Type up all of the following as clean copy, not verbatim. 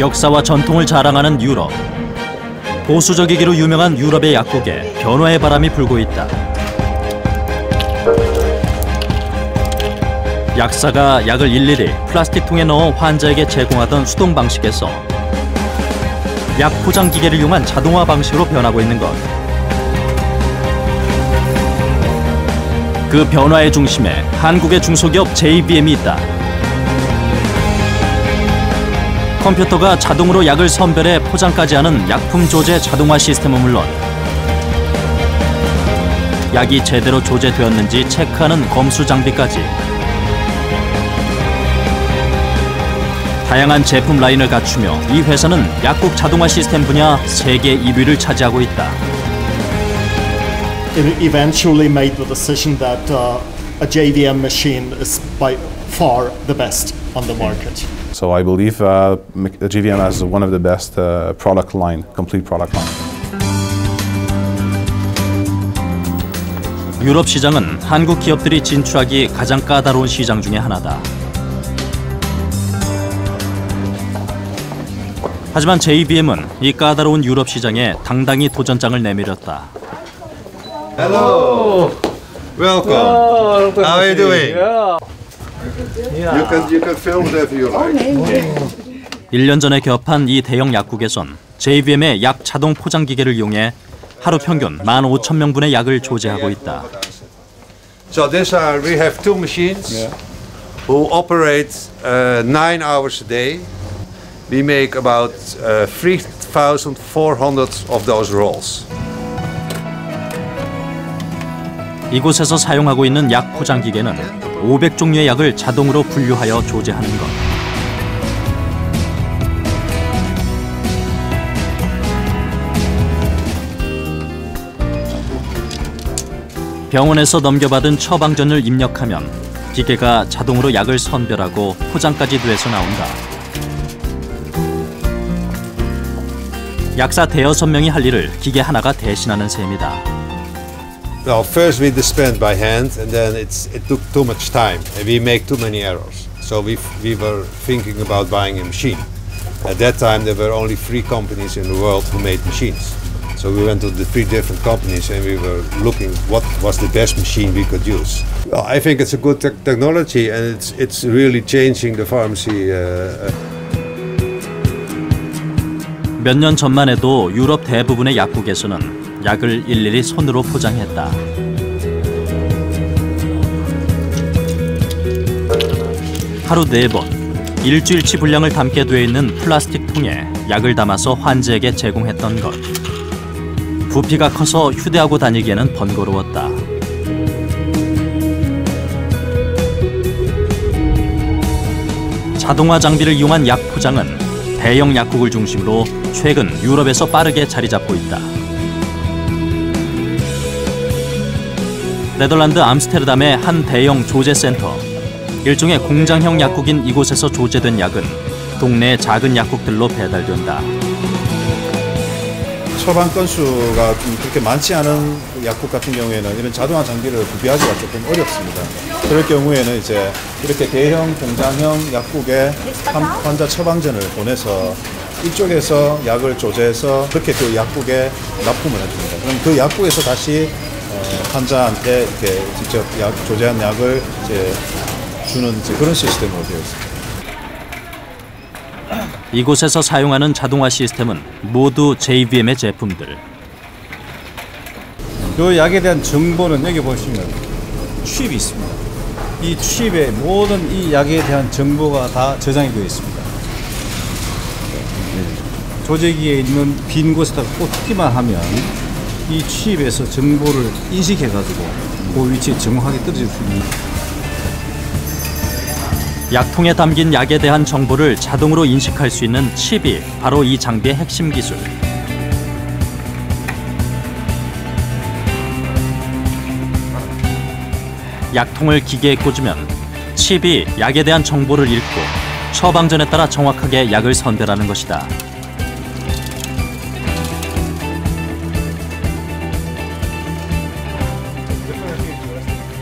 역사와 전통을 자랑하는 유럽. 보수적이기로 유명한 유럽의 약국에 변화의 바람이 불고 있다. 약사가 약을 일일이 플라스틱 통에 넣어 환자에게 제공하던 수동 방식에서 약 포장 기계를 이용한 자동화 방식으로 변하고 있는 것. 그 변화의 중심에 한국의 중소기업 JBM이 있다. 컴퓨터가 자동으로 약을 선별해 포장까지 하는 약품 조제 자동화 시스템은 물론 약이 제대로 조제되었는지 체크하는 검수 장비까지 다양한 제품 라인을 갖추며 이 회사는 약국 자동화 시스템 분야 세계 1위를 차지하고 있다. It eventually made the decision that a JVM machine is by far the best on the market. So I believe JVM has one of the best product line, complete product line. 유럽 시장은 한국 기업들이 진출하기 가장 까다로운 시장 중에 하나다. 하지만 JBM은 이 까다로운 유럽 시장에 당당히 도전장을 내밀었다. Hello, welcome. How are you doing? You can film whatever you like. 1년 전에 개업한 이 대형 약국에선 JBM의 약 자동 포장 기계를 이용해 하루 평균 15,000명분의 약을 조제하고 있다. So we have two machines who operate 9 hours a day. We make about 3,400 of those rolls. 이곳에서 사용하고 있는 약 포장 기계는 500종류의 약을 자동으로 분류하여 조제하는 것. 병원에서 넘겨받은 처방전을 입력하면 기계가 자동으로 약을 선별하고 포장까지 돼서 나온다. 약사 대여섯 명이 할 일을 기계 하나가 대신하는 셈이다. Well, first we dispense by hand, and then it took too much time, and we make too many errors. So we were thinking about buying a machine. At that time, there were only 3 companies in the world who made machines. So we went to the 3 different companies, and we were looking what was the best machine we could use. Well, I think it's a good technology, and it's really changing the pharmacy. 몇 년 전만 해도 유럽 대부분의 약국에서는 약을 일일이 손으로 포장했다. 하루 4번, 일주일치 분량을 담게 되어 있는 플라스틱 통에 약을 담아서 환자에게 제공했던 것. 부피가 커서 휴대하고 다니기에는 번거로웠다. 자동화 장비를 이용한 약 포장은 대형 약국을 중심으로 최근 유럽에서 빠르게 자리 잡고 있다. 네덜란드 암스테르담의 한 대형 조제센터. 일종의 공장형 약국인 이곳에서 조제된 약은 동네 작은 약국들로 배달된다. 처방 건수가 좀 그렇게 많지 않은 약국 같은 경우에는 이런 자동화 장비를 구비하기가 조금 어렵습니다. 그럴 경우에는 이제 이렇게 대형 공장형 약국에 환자 처방전을 보내서 이쪽에서 약을 조제해서 그렇게 그 약국에 납품을 해줍니다. 그럼 그 약국에서 다시 환자한테 이렇게 직접 조제한 약을 이제 주는 그런 시스템으로 되어 있습니다. 이곳에서 사용하는 자동화 시스템은 모두 JBM의 제품들. 이 약에 대한 정보는 여기 보시면 칩이 있습니다. 이 칩에 모든 이 약에 대한 정보가 다 저장이 되어 있습니다. 조제기에 있는 빈 곳에다가 꽂기만 하면 이 칩에서 정보를 인식해가지고 그 위치에 정확하게 떨어질 수 있는. 약통에 담긴 약에 대한 정보를 자동으로 인식할 수 있는 칩이 바로 이 장비의 핵심 기술. 약통을 기계에 꽂으면 칩이 약에 대한 정보를 읽고 처방전에 따라 정확하게 약을 선별하는 것이다.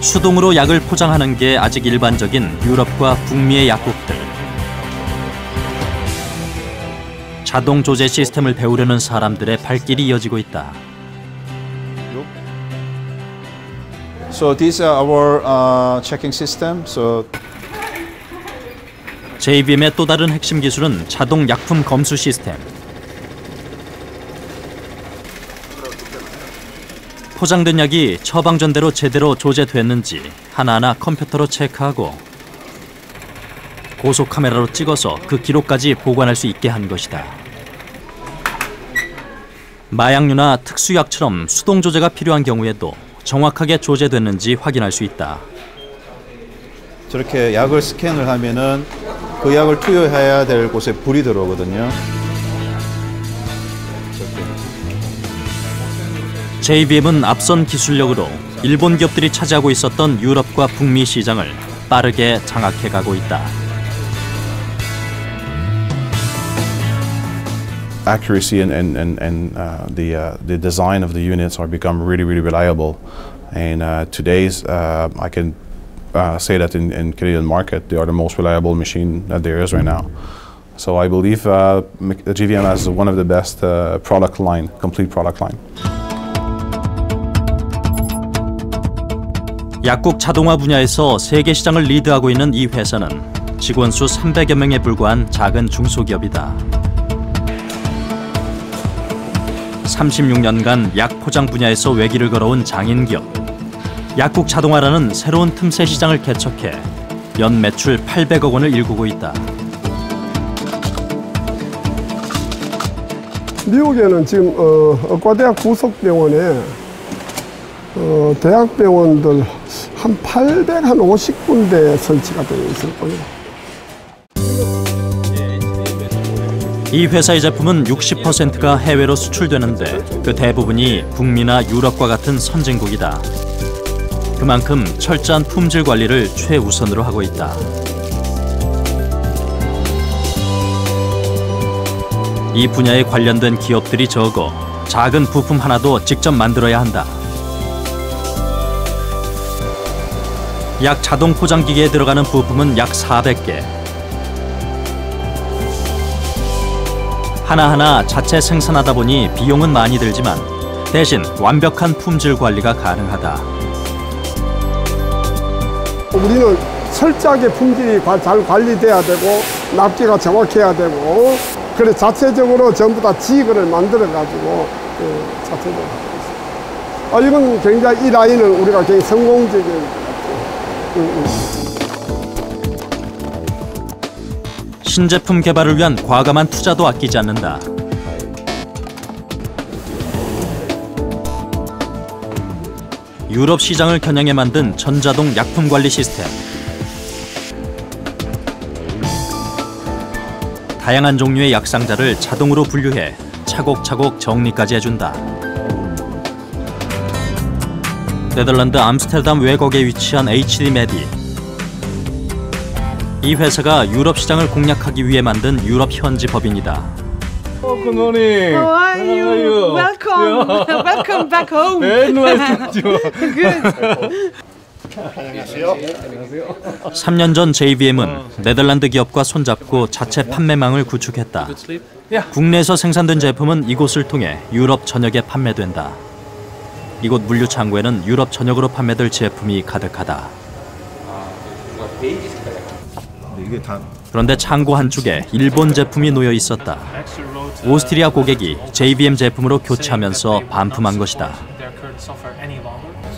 수동으로 약을 포장하는 게 아직 일반적인 유럽과 북미의 약국들. 자동 조제 시스템을 배우려는 사람들의 발길이 이어지고 있다. So these are our checking system. So JVM의 또 다른 핵심 기술은 자동 약품 검수 시스템. 포장된 약이 처방전대로 제대로 조제됐는지 하나하나 컴퓨터로 체크하고 고속 카메라로 찍어서 그 기록까지 보관할 수 있게 한 것이다. 마약류나 특수약처럼 수동 조제가 필요한 경우에도 정확하게 조제됐는지 확인할 수 있다. 저렇게 약을 스캔을 하면은 그 약을 투여해야 될 곳에 불이 들어오거든요. JVM은 앞선 기술력으로 일본 기업들이 차지하고 있었던 유럽과 북미 시장을 빠르게 장악해가고 있다. Accuracy and the design of the units are become really reliable, and today's I can say that in Canadian market they are the most reliable machine that there is right now. So I believe GVM has one of the best product line, complete product line. 약국 자동화 분야에서 세계 시장을 리드하고 있는 이 회사는 직원 수 300여 명에 불과한 작은 중소기업이다. 36년간 약 포장 분야에서 외길을 걸어온 장인기업. 약국 자동화라는 새로운 틈새 시장을 개척해 연 매출 800억 원을 일구고 있다. 미국에는 지금 의과대학 부속병원에 대학병원들 한 850군데 설치가 되어 있을 거예요. 이 회사의 제품은 60%가 해외로 수출되는데 그 대부분이 북미나 유럽과 같은 선진국이다. 그만큼 철저한 품질 관리를 최우선으로 하고 있다. 이 분야에 관련된 기업들이 적어 작은 부품 하나도 직접 만들어야 한다. 약 자동 포장기계에 들어가는 부품은 약 400개. 하나하나 자체 생산하다 보니 비용은 많이 들지만 대신 완벽한 품질 관리가 가능하다. 우리는 철저하게 품질이 잘 관리돼야 되고 납기가 정확해야 되고 그래 자체적으로 전부 다 지그를 만들어가지고 자체적으로 하고 있습니다. 이건 굉장히 이 라인은 우리가 굉장히 성공적인 것 같아요. 신제품 개발을 위한 과감한 투자도 아끼지 않는다. 유럽 시장을 겨냥해 만든 전자동 약품 관리 시스템. 다양한 종류의 약상자를 자동으로 분류해 차곡차곡 정리까지 해준다. 네덜란드 암스테르담 외곽에 위치한 HD 메디. 이 회사가 유럽 시장을 공략하기 위해 만든 유럽 현지 법인이다. Good morning. How are you? Welcome. Yeah. Welcome back home. Very nice to meet you. Good. 3년 전 JVM은 네덜란드 기업과 손잡고 자체 판매망을 구축했다. 국내에서 생산된 제품은 이곳을 통해 유럽 전역에 판매된다. 이곳 물류 창고에는 유럽 전역으로 판매될 제품이 가득하다. 그런데 창고 한쪽에 일본 제품이 놓여 있었다. 오스트리아 고객이 JVM 제품으로 교체하면서 반품한 것이다.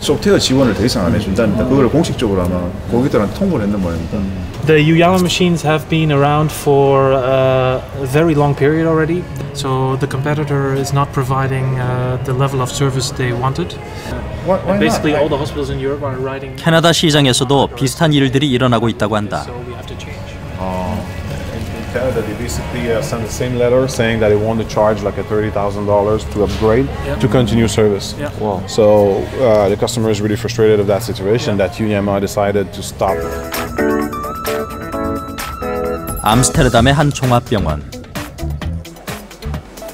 소프트웨어 지원을 더 이상 안 해준답니다. 그걸 공식적으로 아마 고객들한테 통보를 했는 모양입니다. The Uyama machines have been around for a very long period already, so the competitor is not providing the level of service they wanted. Why Basically, not? all the hospitals in Europe are writing. 캐나다 시장에서도 비슷한 일들이 일어나고 있다고 한다. So we have to change. In Canada, they basically send the same letter saying that they want to charge like a $30,000 to upgrade to continue service. Yeah. Wow. So the customer is really frustrated of that situation that Uyama decided to stop. 암스테르담의 한 종합병원.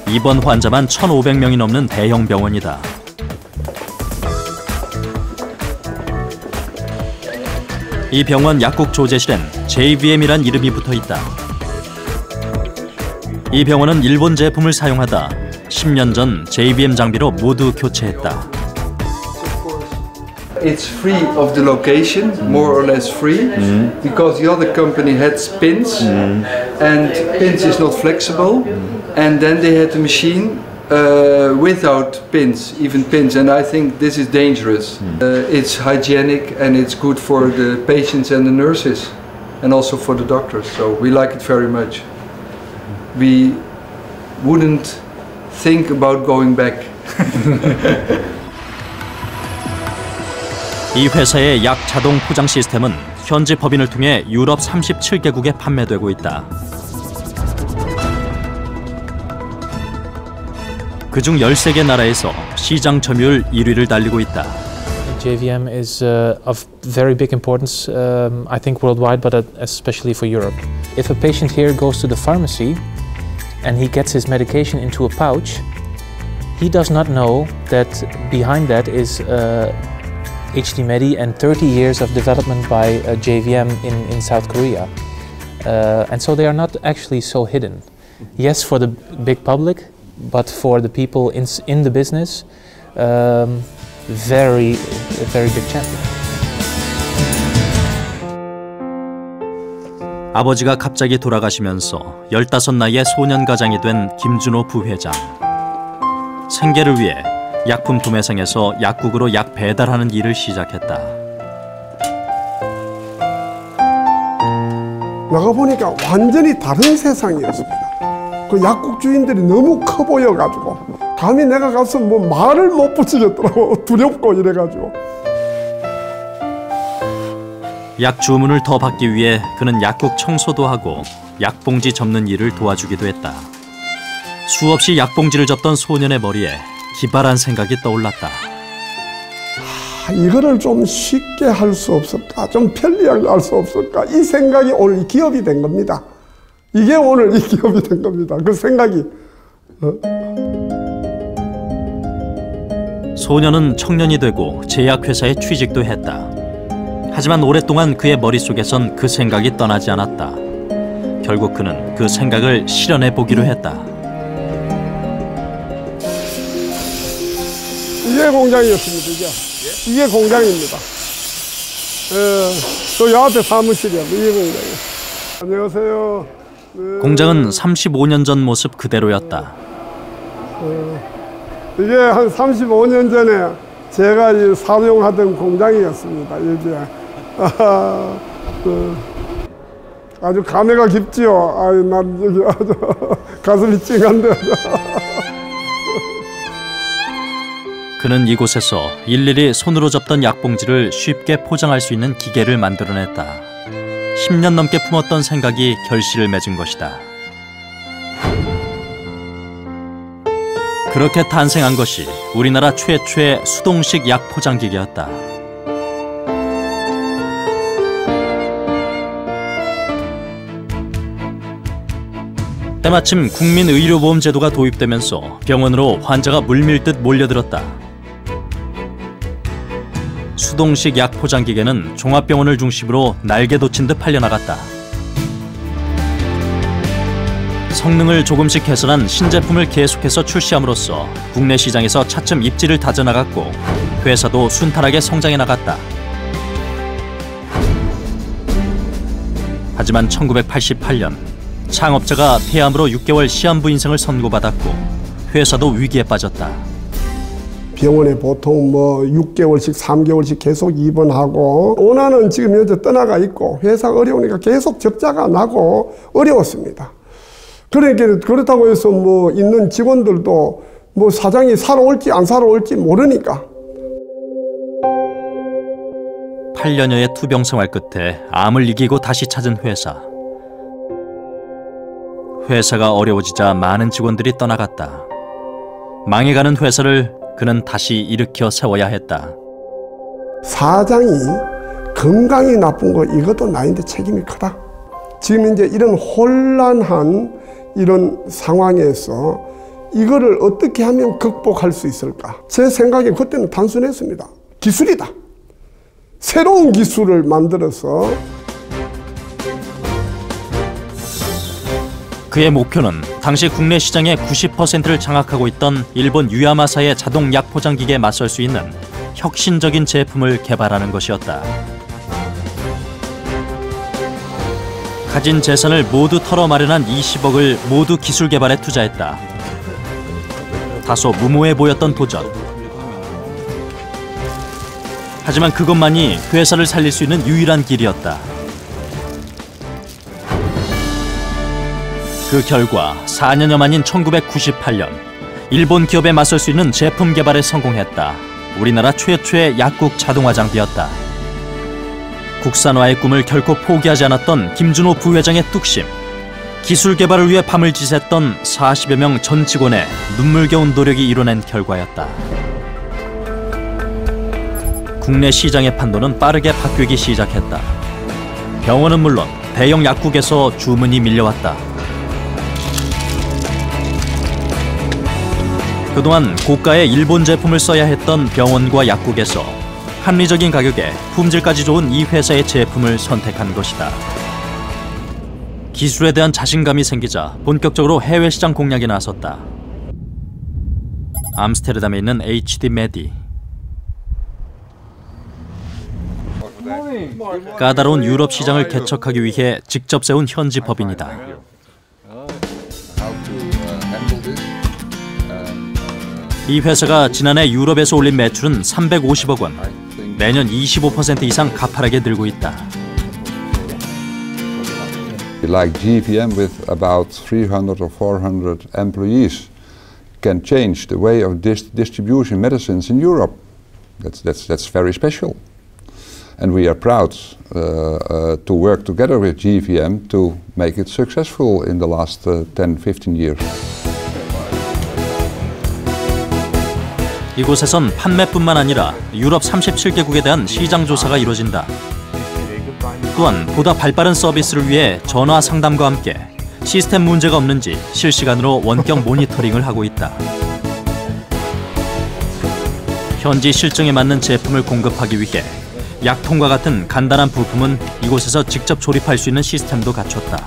입원 환자만 1,500명이 넘는 대형 병원이다. 이 병원 약국 조제실엔 JVM이란 이름이 붙어 있다. 이 병원은 일본 제품을 사용하다 10년 전 JBM 장비로 모두 교체했다. It's free of the location, more or less free, because the other company had pins, and pins is not flexible, and then they had the machine without pins, even pins, and I think this is dangerous. It's hygienic and it's good for the patients and the nurses, and also for the doctors, so we like it very much. We wouldn't think about going back. 이 회사의 약 자동 포장 시스템은 현지 법인을 통해 유럽 37개국에 판매되고 있다. 그중 13개 나라에서 시장 점유율 1위를 달리고 있다. JVM is of very big importance, I think worldwide, but especially for Europe. If a patient here goes to the pharmacy and he gets his medication into a pouch, he does not know that behind that is HD Medi and 30 years of development by JVM in South Korea. And so they are not actually so hidden. Yes, for the big public, but for the people in the business, very big champion. 아버지가 갑자기 돌아가시면서 15 나이에 소년가장이 된 김준호 부회장. 생계를 위해 약품 도매상에서 약국으로 약 배달하는 일을 시작했다. 나가보니까 완전히 다른 세상이었습니다. 그 약국 주인들이 너무 커 보여가지고 감히 내가 가서 뭐 말을 못 붙이겠더라고. 두렵고 이래가지고. 약 주문을 더 받기 위해 그는 약국 청소도 하고 약봉지 접는 일을 도와주기도 했다. 수없이 약봉지를 접던 소년의 머리에 기발한 생각이 떠올랐다. 이거를 좀 쉽게 할 수 없을까? 좀 편리하게 할 수 없을까? 이 생각이 오늘 이 기업이 된 겁니다. 이게 오늘 이 기업이 된 겁니다. 그 생각이. 소년은 청년이 되고 제약회사에 취직도 했다. 하지만 오랫동안 그의 머릿속에선 그 생각이 떠나지 않았다. 결국 그는 그 생각을 실현해 보기로 했다. 이게 공장이었습니다. 이게 공장입니다. 또 여한테 사무실이야. 이게 공장이에요. 안녕하세요. 네. 공장은 35년 전 모습 그대로였다. 이게 한 35년 전에 제가 사용하던 공장이었습니다. 이게 아주 감회가 깊지요. 난 여기 아주 가슴이 찡한데. 그는 이곳에서 일일이 손으로 접던 약봉지를 쉽게 포장할 수 있는 기계를 만들어냈다. 10년 넘게 품었던 생각이 결실을 맺은 것이다. 그렇게 탄생한 것이 우리나라 최초의 수동식 약 포장기계였다. 때마침 국민의료보험제도가 도입되면서 병원으로 환자가 물밀듯 몰려들었다. 수동식 약 포장기계는 종합병원을 중심으로 날개 돋친 듯 팔려나갔다. 성능을 조금씩 개선한 신제품을 계속해서 출시함으로써 국내 시장에서 차츰 입지를 다져나갔고 회사도 순탄하게 성장해 나갔다. 하지만 1988년 창업자가 폐암으로 6개월 시한부 인생을 선고받았고 회사도 위기에 빠졌다. 병원에 보통 뭐 6개월씩 3개월씩 계속 입원하고 오나는 지금 현재 떠나가 있고 회사가 어려우니까 계속 적자가 나고 어려웠습니다. 그러니까 그렇다고 해서 뭐 있는 직원들도 뭐 사장이 살아올지 안 살아올지 모르니까. 8년여의 투병 생활 끝에 암을 이기고 다시 찾은 회사. 회사가 어려워지자 많은 직원들이 떠나갔다. 망해가는 회사를 그는 다시 일으켜 세워야 했다. 사장이 건강이 나쁜 거 이것도 나인데 책임이 크다. 지금 이제 이런 혼란한 이런 상황에서 이거를 어떻게 하면 극복할 수 있을까? 제 생각에 그때는 단순했습니다. 기술이다. 새로운 기술을 만들어서 그의 목표는 당시 국내 시장의 90%를 장악하고 있던 일본 유야마사의 자동 약 포장기계에 맞설 수 있는 혁신적인 제품을 개발하는 것이었다. 가진 재산을 모두 털어 마련한 20억을 모두 기술 개발에 투자했다. 다소 무모해 보였던 도전. 하지만 그것만이 회사를 살릴 수 있는 유일한 길이었다. 그 결과 4년여 만인 1998년 일본 기업에 맞설 수 있는 제품 개발에 성공했다. 우리나라 최초의 약국 자동화장비였다. 국산화의 꿈을 결코 포기하지 않았던 김준호 부회장의 뚝심, 기술 개발을 위해 밤을 지샜던 40여 명 전 직원의 눈물겨운 노력이 이뤄낸 결과였다. 국내 시장의 판도는 빠르게 바뀌기 시작했다. 병원은 물론 대형 약국에서 주문이 밀려왔다. 그동안 고가의 일본 제품을 써야 했던 병원과 약국에서 합리적인 가격에 품질까지 좋은 이 회사의 제품을 선택한 것이다. 기술에 대한 자신감이 생기자 본격적으로 해외 시장 공략에 나섰다. 암스테르담에 있는 HD 메디. 까다로운 유럽 시장을 개척하기 위해 직접 세운 현지 법인이다. 이 회사가 지난해 유럽에서 올린 매출은 350억 원, 매년 25% 이상 가파르게 늘고 있다. Like GVM with about 300 or 400 employees can change the way of distributing medicines in Europe. That's very special. And we are proud to work together with GVM to make it successful in the last 10-15 years. 이곳에선 판매뿐만 아니라 유럽 37개국에 대한 시장 조사가 이루어진다. 또한 보다 발빠른 서비스를 위해 전화 상담과 함께 시스템 문제가 없는지 실시간으로 원격 모니터링을 하고 있다. 현지 실정에 맞는 제품을 공급하기 위해 약통과 같은 간단한 부품은 이곳에서 직접 조립할 수 있는 시스템도 갖췄다.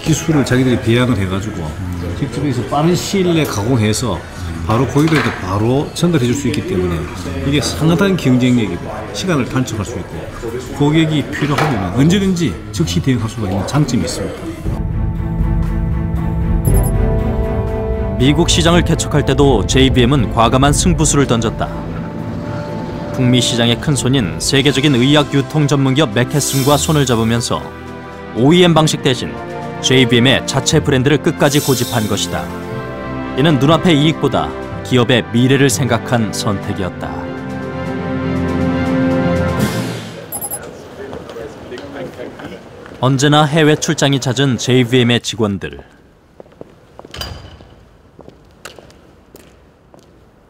기술을 자기들이 배양을 해가지고 직접 여기서 빠른 시일 내에 가공해서 바로 고객들한테 바로 전달해 줄 수 있기 때문에 이게 상당한 경쟁력이고 시간을 단축할 수 있고 고객이 필요하면 언제든지 즉시 대응할 수가 있는 장점이 있습니다. 미국 시장을 개척할 때도 JVM은 과감한 승부수를 던졌다. 북미 시장의 큰손인 세계적인 의약 유통 전문기업 맥케슨과 손을 잡으면서 OEM 방식 대신 JVM의 자체 브랜드를 끝까지 고집한 것이다. 이는 눈앞의 이익보다 기업의 미래를 생각한 선택이었다. 언제나 해외 출장이 잦은 JVM의 직원들.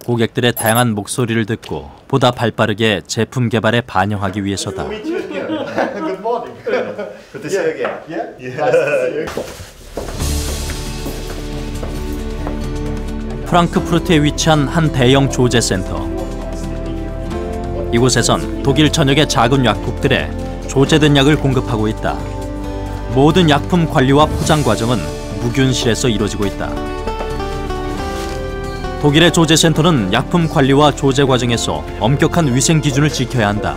고객들의 다양한 목소리를 듣고 보다 발빠르게 제품 개발에 반영하기 위해서다. 프랑크푸르트에 위치한 한 대형 조제센터. 이곳에선 독일 전역의 작은 약국들에 조제된 약을 공급하고 있다. 모든 약품 관리와 포장 과정은 무균실에서 이루어지고 있다. 독일의 조제센터는 약품 관리와 조제 과정에서 엄격한 위생 기준을 지켜야 한다.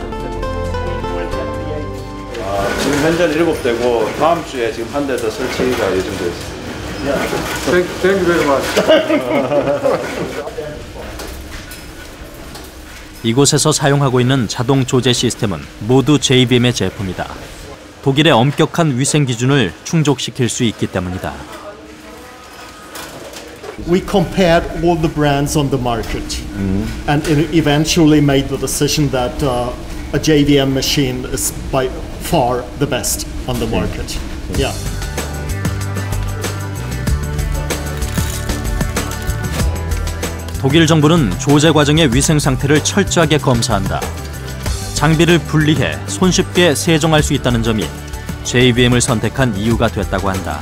지금 현재는 7대고 다음 주에 지금 한 대 더 설치가 예정되어 있습니다. Thank you very much. 이곳에서 사용하고 있는 자동 조제 시스템은 모두 JVM의 제품이다. 독일의 엄격한 위생 기준을 충족시킬 수 있기 때문이다. We compared all the brands on the market and eventually made the decision that a JVM machine is by far the best on the market. Yeah. 독일 정부는 조제 과정의 위생 상태를 철저하게 검사한다. 장비를 분리해 손쉽게 세정할 수 있다는 점이 JVM을 선택한 이유가 됐다고 한다.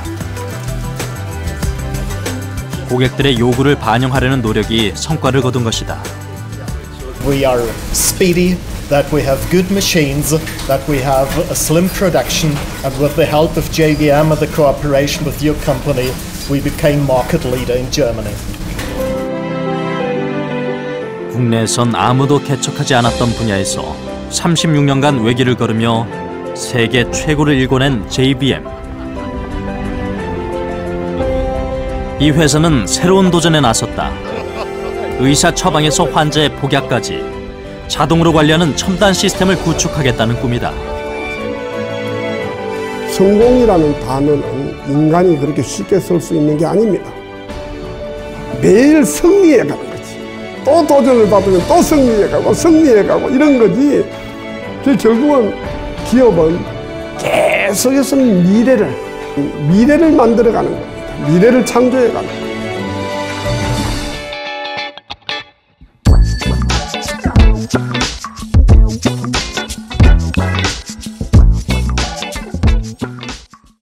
고객들의 요구를 반영하려는 노력이 성과를 거둔 것이다. We are speedy, that we have good machines, that we have a slim production, and with the help of JVM and the cooperation with your company, we became market leader in Germany. 국내에선 아무도 개척하지 않았던 분야에서 36년간 외길을 걸으며 세계 최고를 일궈낸 JVM. 이 회사는 새로운 도전에 나섰다. 의사 처방에서 환자의 복약까지 자동으로 관리하는 첨단 시스템을 구축하겠다는 꿈이다. 성공이라는 단어는 인간이 그렇게 쉽게 쓸 수 있는 게 아닙니다. 매일 승리해가는 거지. 또 도전을 받으면 또 승리해가고 이런 거지. 결국은 기업은 계속해서 미래를 만들어가는 겁니다. 미래를 창조해가는 겁니다.